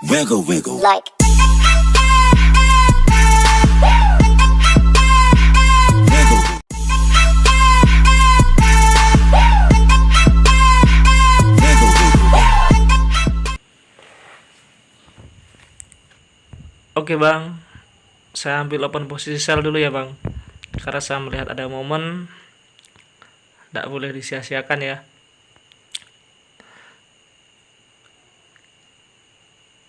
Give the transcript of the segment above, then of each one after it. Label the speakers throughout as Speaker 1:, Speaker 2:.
Speaker 1: Wiggle, wiggle.
Speaker 2: Like
Speaker 1: Wiggle. Wiggle, wiggle.
Speaker 3: Oke bang, saya ambil open posisi sell dulu ya bang, karena saya melihat ada momen tidak boleh disia-siakan ya.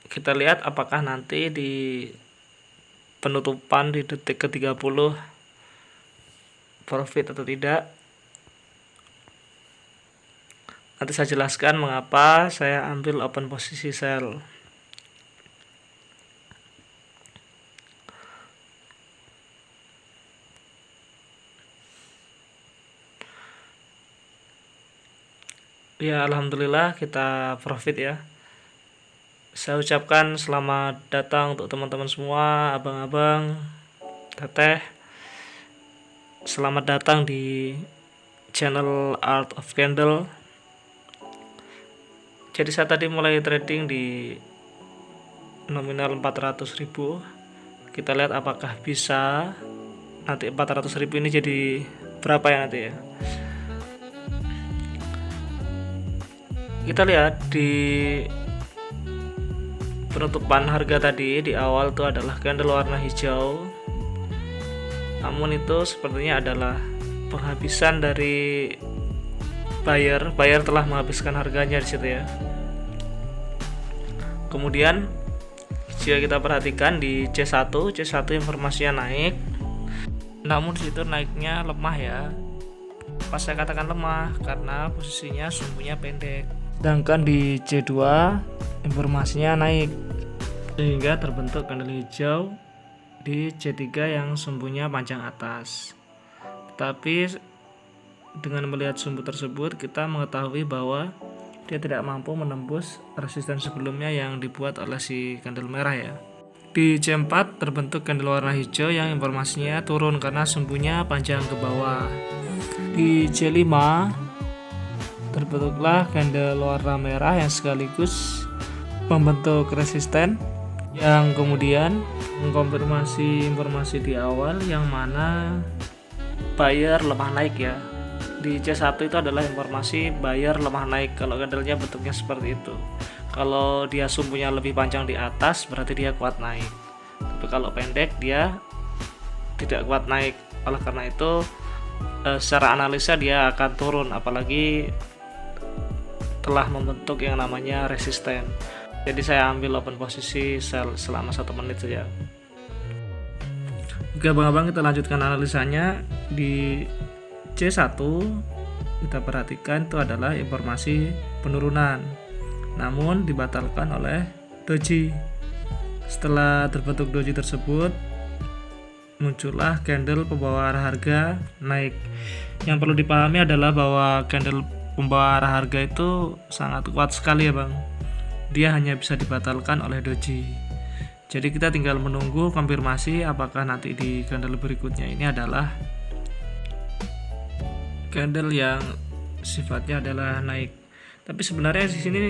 Speaker 3: Kita lihat apakah nanti di penutupan di detik ke-30 profit atau tidak. Nanti saya jelaskan mengapa saya ambil open posisi sell. Ya alhamdulillah kita profit ya. Saya ucapkan selamat datang untuk teman-teman semua, abang-abang, teteh. Selamat datang di channel Art of Candle. Jadi saya tadi mulai trading di nominal 400.000. Kita lihat apakah bisa nanti 400.000 ini jadi berapa ya nanti ya. Kita lihat di penutupan harga tadi di awal itu adalah candle warna hijau, namun itu sepertinya adalah penghabisan dari buyer telah menghabiskan harganya di situ ya. Kemudian jika kita perhatikan di C1 informasinya naik, namun di situ naiknya lemah ya. Pas saya katakan lemah karena posisinya sumbunya pendek. Sedangkan di C2 informasinya naik sehingga terbentuk candle hijau di C3 yang sumbunya panjang atas. Tapi dengan melihat sumbu tersebut kita mengetahui bahwa dia tidak mampu menembus resisten sebelumnya yang dibuat oleh si candle merah ya. Di C4 terbentuk candle warna hijau yang informasinya turun karena sumbunya panjang ke bawah. Di C5 terbentuklah candle warna merah yang sekaligus membentuk resisten yang kemudian mengkonfirmasi informasi di awal yang mana buyer lemah naik ya. Di C1 itu adalah informasi buyer lemah naik kalau candlenya bentuknya seperti itu. Kalau dia sumbunya lebih panjang di atas berarti dia kuat naik. Tapi kalau pendek dia tidak kuat naik. Oleh karena itu secara analisa dia akan turun apalagi telah membentuk yang namanya resisten. Jadi saya ambil open posisi sell selama 1 menit saja. Oke abang-abang, kita lanjutkan analisanya. Di C1 kita perhatikan itu adalah informasi penurunan, namun dibatalkan oleh doji. Setelah terbentuk doji tersebut muncullah candle pembawa arah harga naik. Yang perlu dipahami adalah bahwa candle pembawa arah harga itu sangat kuat sekali ya bang. Dia hanya bisa dibatalkan oleh doji. Jadi kita tinggal menunggu konfirmasi apakah nanti di candle berikutnya ini adalah candle yang sifatnya adalah naik. Tapi sebenarnya di sini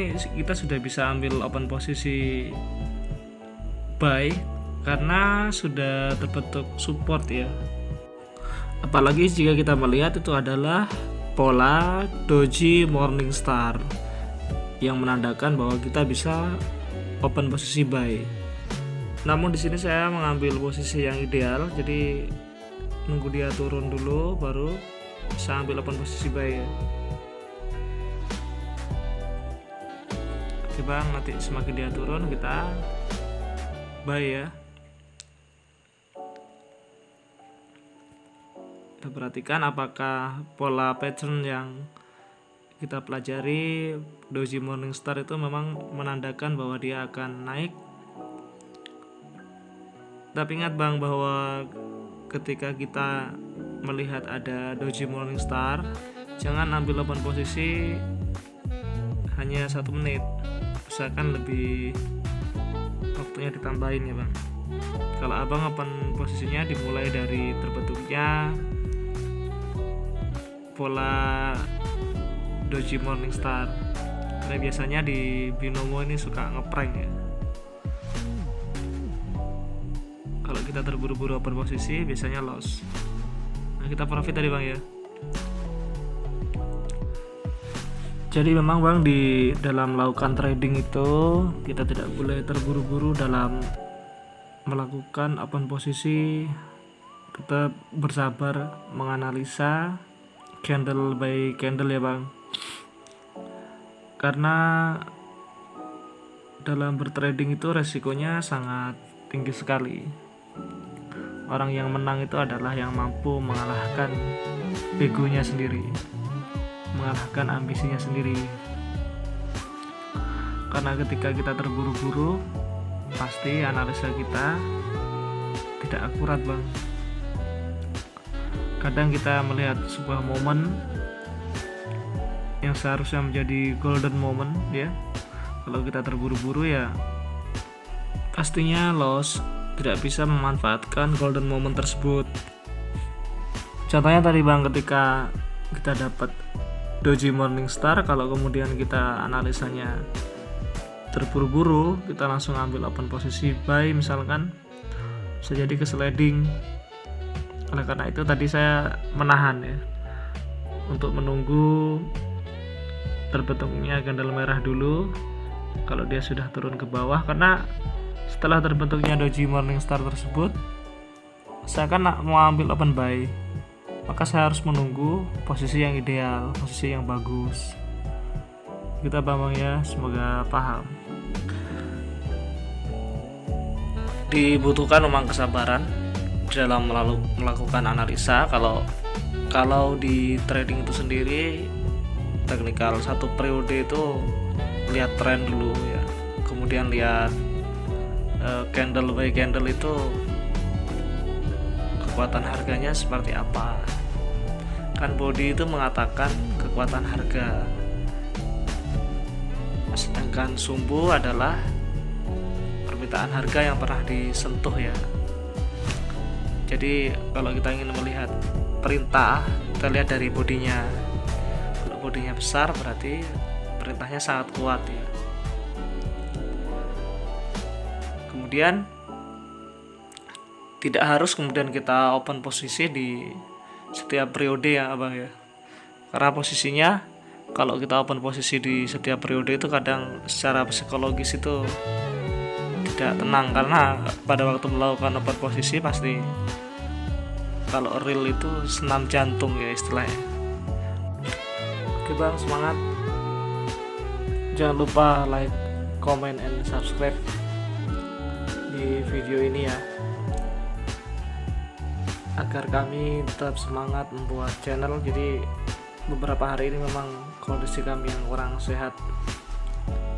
Speaker 3: kita sudah bisa ambil open posisi buy karena sudah terbentuk support ya. Apalagi jika kita melihat itu adalah pola doji Morningstar yang menandakan bahwa kita bisa open posisi buy. Namun di sini saya mengambil posisi yang ideal, jadi nunggu dia turun dulu baru saya ambil open posisi buy ya. Oke bang, nanti semakin dia turun kita buy ya. Kita perhatikan apakah pola pattern yang kita pelajari doji Morningstar itu memang menandakan bahwa dia akan naik. Tapi ingat bang bahwa ketika kita melihat ada doji Morningstar, jangan ambil open posisi hanya 1 menit, usahakan lebih waktunya ditambahin ya bang. Kalau abang open posisinya dimulai dari terbentuknya pola doji Morningstar, karena biasanya di binomo ini suka ngeprank ya. Kalau kita terburu-buru open posisi biasanya loss. Nah, kita profit tadi Bang ya. Jadi memang Bang, di dalam melakukan trading itu kita tidak boleh terburu-buru dalam melakukan open posisi. Tetap bersabar menganalisa candle by candle ya Bang. Karena dalam bertrading itu resikonya sangat tinggi sekali. Orang yang menang itu adalah yang mampu mengalahkan egonya sendiri, mengalahkan ambisinya sendiri. Karena ketika kita terburu-buru, pasti analisa kita tidak akurat Bang. Kadang kita melihat sebuah momen yang seharusnya menjadi golden moment ya, kalau kita terburu-buru ya pastinya loss, tidak bisa memanfaatkan golden moment tersebut. Contohnya tadi Bang, ketika kita dapat doji Morningstar, kalau kemudian kita analisanya terburu-buru, kita langsung ambil open posisi buy misalkan, bisa jadi kesliding. Oleh karena itu tadi saya menahan ya, untuk menunggu terbentuknya candle merah dulu. Kalau dia sudah turun ke bawah, karena setelah terbentuknya doji Morningstar tersebut, saya kan mau ambil open buy, maka saya harus menunggu posisi yang ideal, posisi yang bagus. Kita Bang ya, semoga paham. Dibutuhkan memang kesabaran dalam melakukan analisa. Kalau di trading itu sendiri, teknikal satu periode itu lihat tren dulu ya, kemudian lihat candle by candle itu kekuatan harganya seperti apa. Kan body itu mengatakan kekuatan harga, sedangkan sumbu adalah permintaan harga yang pernah disentuh ya. Jadi kalau kita ingin melihat perintah, kita lihat dari bodinya. Kalau bodinya besar berarti perintahnya sangat kuat ya. Kemudian tidak harus kemudian kita open posisi di setiap periode ya Abang ya. Karena posisinya kalau kita open posisi di setiap periode itu kadang secara psikologis itu tidak tenang, karena pada waktu melakukan open posisi pasti kalau real itu senam jantung ya istilahnya. Oke Bang, semangat. Jangan lupa like, comment, and subscribe di video ini ya, agar kami tetap semangat membuat channel. Jadi beberapa hari ini memang kondisi kami yang kurang sehat,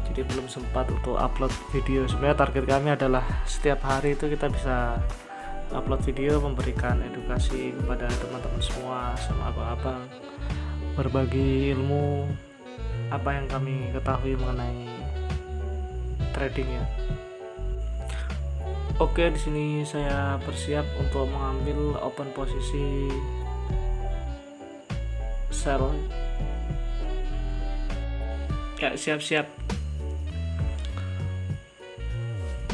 Speaker 3: jadi belum sempat untuk upload video. Sebenarnya target kami adalah setiap hari itu kita bisa upload video, memberikan edukasi kepada teman-teman semua, sama abang-abang, berbagi ilmu apa yang kami ketahui mengenai trading ya. Oke, di sini saya bersiap untuk mengambil open posisi sell. Ya, siap-siap.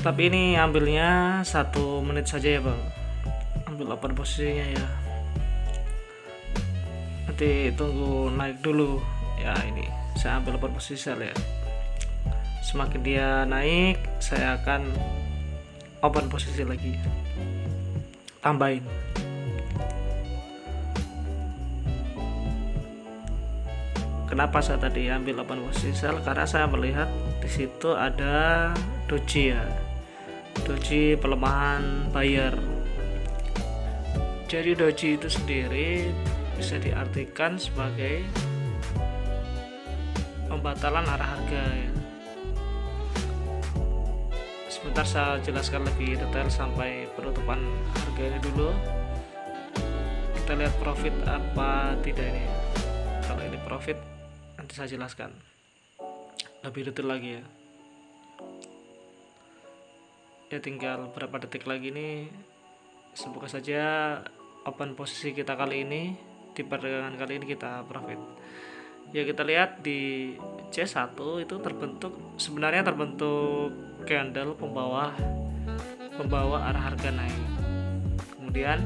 Speaker 3: Tapi ini ambilnya 1 menit saja ya Bang. Ambil open posisinya ya. Nanti tunggu naik dulu. Ya, ini saya ambil open posisi sell ya. Semakin dia naik, saya akan open posisi lagi, tambahin. Kenapa saya tadi ambil open posisi sell? Karena saya melihat di situ ada doji ya, doji pelemahan buyer. Jadi doji itu sendiri bisa diartikan sebagai pembatalan arah harga ya. Sebentar saya jelaskan lebih detail sampai penutupan harga ini dulu. Kita lihat profit apa tidak ini ya. Kalau ini profit nanti saya jelaskan lebih detail lagi ya. Ya tinggal berapa detik lagi nih. Semoga saja open posisi kita kali ini, di perdagangan kali ini kita profit. Ya kita lihat di C1 itu sebenarnya terbentuk candle pembawah membawa arah harga naik. Kemudian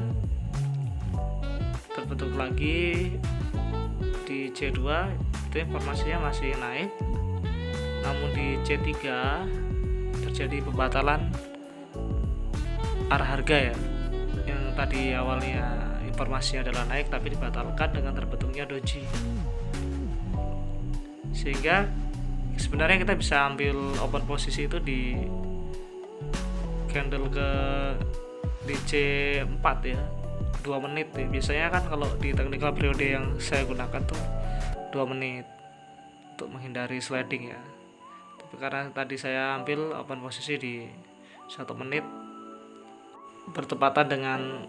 Speaker 3: terbentuk lagi di C2 itu informasinya masih naik, namun di C3 terjadi pembatalan arah harga ya, yang tadi awalnya informasinya adalah naik tapi dibatalkan dengan terbentuknya doji. Sehingga sebenarnya kita bisa ambil open posisi itu di candle di C4 ya, 2 menit ya. Biasanya kan kalau di technical periode yang saya gunakan tuh 2 menit untuk menghindari sliding ya. Tapi karena tadi saya ambil open posisi di 1 menit bertepatan dengan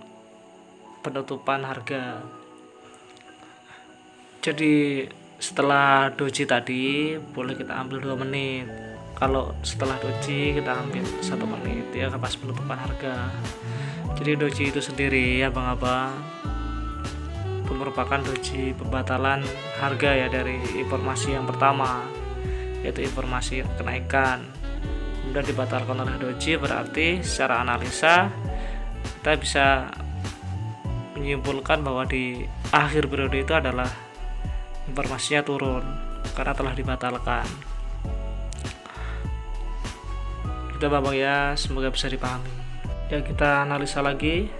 Speaker 3: penutupan harga. Jadi setelah doji tadi boleh kita ambil 2 menit. Kalau setelah doji kita ambil 1 menit ya pas penutupan harga. Jadi doji itu sendiri ya abang-abang itu merupakan doji pembatalan harga ya dari informasi yang pertama, yaitu informasi kenaikan. Kemudian dibatalkan oleh doji, berarti secara analisa kita bisa menyimpulkan bahwa di akhir periode itu adalah informasinya turun karena telah dibatalkan. Kita babang ya, semoga bisa dipahami. Ya, kita analisa lagi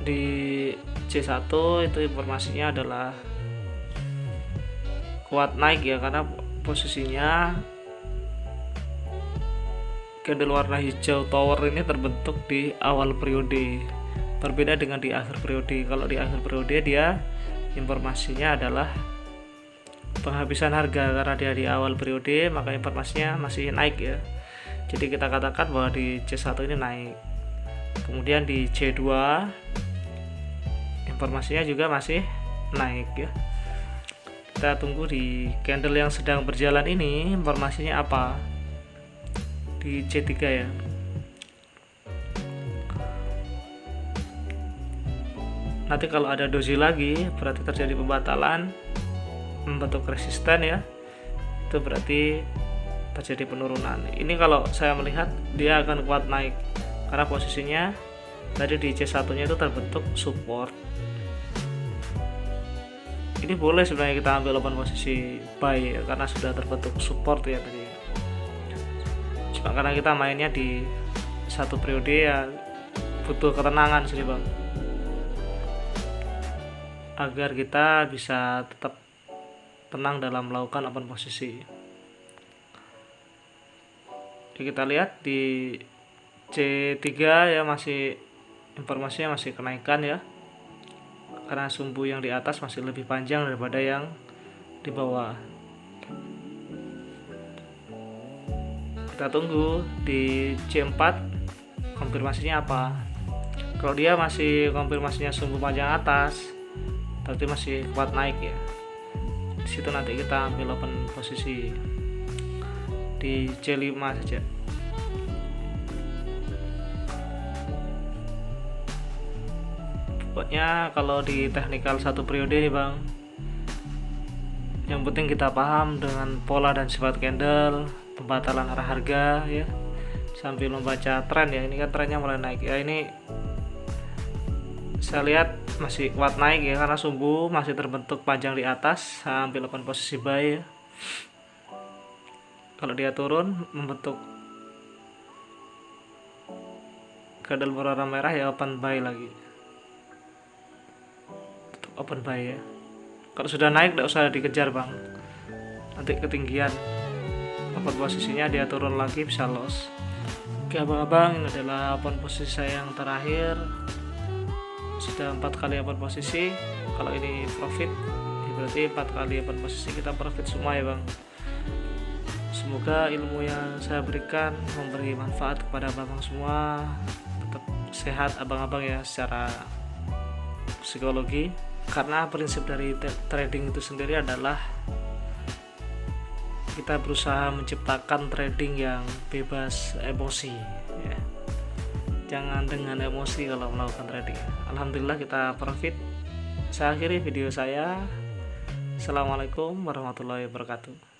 Speaker 3: di C1 itu informasinya adalah kuat naik ya, karena posisinya candle warna hijau tower ini terbentuk di awal periode, berbeda dengan di akhir periode. Kalau di akhir periode dia informasinya adalah penghabisan harga, karena dia di awal periode maka informasinya masih naik ya. Jadi kita katakan bahwa di C1 ini naik. Kemudian di C2 informasinya juga masih naik ya. Kita tunggu di candle yang sedang berjalan ini informasinya apa di C3 ya. Nanti kalau ada doji lagi berarti terjadi pembatalan, membentuk resisten ya, itu berarti terjadi penurunan. Ini kalau saya melihat dia akan kuat naik karena posisinya tadi di C1 nya itu terbentuk support. Ini boleh sebenarnya kita ambil open posisi buy ya, karena sudah terbentuk support ya tadi. Cuma karena kita mainnya di satu periode ya butuh ketenangan sih bang, agar kita bisa tetap tenang dalam melakukan open posisi. Jadi kita lihat di C3 ya masih informasinya masih kenaikan ya, karena sumbu yang di atas masih lebih panjang daripada yang di bawah. Kita tunggu di C4 konfirmasinya apa. Kalau dia masih konfirmasinya sumbu panjang atas berarti masih kuat naik ya. Di situ nanti kita ambil open posisi di C5 saja. Pokoknya kalau di technical satu periode nih bang, yang penting kita paham dengan pola dan sifat candle, pembatalan arah harga ya, sambil membaca tren ya. Ini kan trennya mulai naik ya, ini saya lihat masih kuat naik ya, karena sumbu masih terbentuk panjang di atas. Saya ambil open posisi buy ya. Kalau dia turun membentuk candle berwarna merah ya open buy lagi, open buy ya. Kalau sudah naik tidak usah dikejar bang, nanti ketinggian open posisinya dia turun lagi bisa loss. Oke abang-abang, ini adalah open posisi saya yang terakhir. Sudah 4 kali open posisi. Kalau ini profit ya berarti 4 kali open posisi kita profit semua ya bang. Semoga ilmu yang saya berikan memberi manfaat kepada abang-abang semua. Tetap sehat abang-abang ya secara psikologi, karena prinsip dari trading itu sendiri adalah kita berusaha menciptakan trading yang bebas emosi ya. Jangan dengan emosi kalau melakukan trading. Alhamdulillah kita profit. Saya akhiri video saya. Assalamualaikum warahmatullahi wabarakatuh.